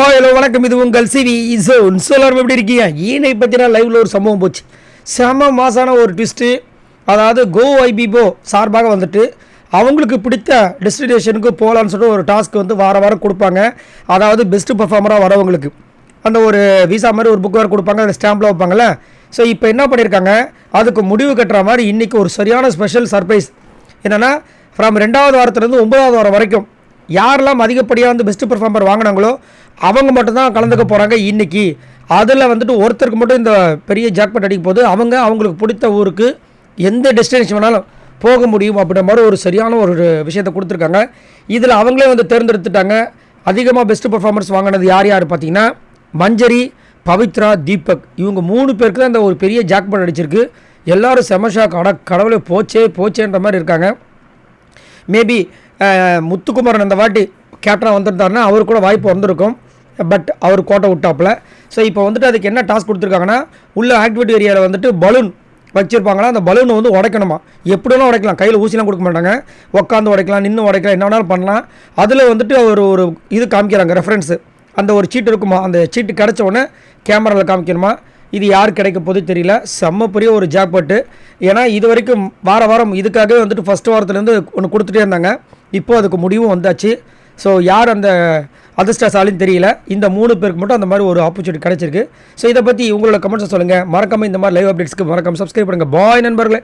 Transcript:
Hello வணக்கம், இது உங்கள் சிவி ஜோன். எல்லாரும் எப்படி இருக்கீங்க? ஈனை பற்றினா லைவில் ஒரு சம்பவம் போச்சு. செம மாசான ஒரு ட்விஸ்ட்டு. அதாவது கோ ஐபிபோ சார்பாக வந்துட்டு அவங்களுக்கு பிடித்த டெஸ்டினேஷனுக்கு போகலான்னு சொல்லிட்டு ஒரு டாஸ்க் வந்து வாரம் கொடுப்பாங்க. அதாவது பெஸ்ட்டு பர்ஃபார்மராக வரவங்களுக்கு அந்த ஒரு விசா மாதிரி ஒரு புக் வேறு கொடுப்பாங்க, அந்த ஸ்டாம்பில் வைப்பாங்கள்ல. ஸோ இப்போ என்ன பண்ணியிருக்காங்க, அதுக்கு முடிவு கட்டுற மாதிரி இன்றைக்கி ஒரு சரியான ஸ்பெஷல் சர்ப்ரைஸ். என்னென்னா, ஃப்ரம் 2வது வாரத்துலேருந்து 9வது வாரம் வரைக்கும் யாரெல்லாம் அதிகப்படியாக வந்து பெஸ்ட்டு பர்ஃபார்மர் வாங்கினாங்களோ அவங்க மட்டும்தான் கலந்துக்க போகிறாங்க இன்றைக்கி. அதில் வந்துட்டு ஒருத்தருக்கு மட்டும் இந்த பெரிய ஜாக்பாட் அடிக்க போது அவங்களுக்கு பிடித்த ஊருக்கு எந்த டெஸ்டினேஷன் வேணாலும் போக முடியும் அப்படின்ற மாதிரி ஒரு சரியான ஒரு விஷயத்தை கொடுத்துருக்காங்க. இதில் அவங்களே வந்து தேர்ந்தெடுத்துட்டாங்க. அதிகமாக பெஸ்ட்டு பர்ஃபார்மன்ஸ் வாங்கினது யார் பார்த்தீங்கன்னா, மஞ்சரி, பவித்ரா, தீபக், இவங்க 3 பேருக்கு தான் இந்த ஒரு பெரிய ஜாக்பாட் அடிச்சிருக்கு. எல்லோரும் செமஷாக், கடவுளே போச்சேன்ற மாதிரி இருக்காங்க. மேபி முத்துக்குமரன் அந்த வாட்டி கேப்டனாக வந்துருந்தாருன்னா அவர் கூட வாய்ப்பு வந்திருக்கும். பட் அவர் கோட்டை விட்டாப்பில். ஸோ இப்போ வந்துட்டு அதுக்கு என்ன டாஸ்க் கொடுத்துருக்காங்கன்னா, உள்ள ஆக்டிவிட்டி ஏரியாவில் வந்துட்டு பலூன் வச்சுருப்பாங்களா, அந்த பலூனை வந்து உடைக்கணுமா. எப்படினா உடைக்கலாம், கையில் ஊசிலாம் கொடுக்க மாட்டாங்க. உட்காந்து உடைக்கலாம், நின்று உடைக்கலாம், என்ன வேணாலும் பண்ணலாம். அதில் வந்துட்டு ஒரு இது காமிக்கிறாங்க, ரெஃபரன்ஸு. அந்த ஒரு சீட்டு இருக்குமா, அந்த சீட்டு கிடச்ச உடனே கேமராவில் காமிக்கணுமா. இது யார் கிடைக்க போது தெரியல. செம்ம பெரிய ஒரு ஜாக்பாட்டு. ஏன்னா இது வரைக்கும் வாரம் இதுக்காகவே வந்துட்டு ஃபஸ்ட் வாரத்துலேருந்து ஒன்று கொடுத்துட்டே இருந்தாங்க. இப்போ அதுக்கு முடிவும் வந்தாச்சு. ஸோ யார் அந்த அதிர்ஷ்டசாலின்னு தெரியல. இந்த 3 பேருக்கு மட்டும் அந்த மாதிரி ஒரு ஆப்பர்ச்சுனிட்டி கிடச்சிருக்கு. ஸோ இதை பற்றி உங்களோட கமெண்ட்ஸை சொல்லுங்கள். மறக்காமல் இந்த மாதிரி லைவ் அப்டேட்ஸ்க்கு மறக்காமல் சப்ஸ்கிரைப் பண்ணுங்கள். பாய் நண்பர்களே.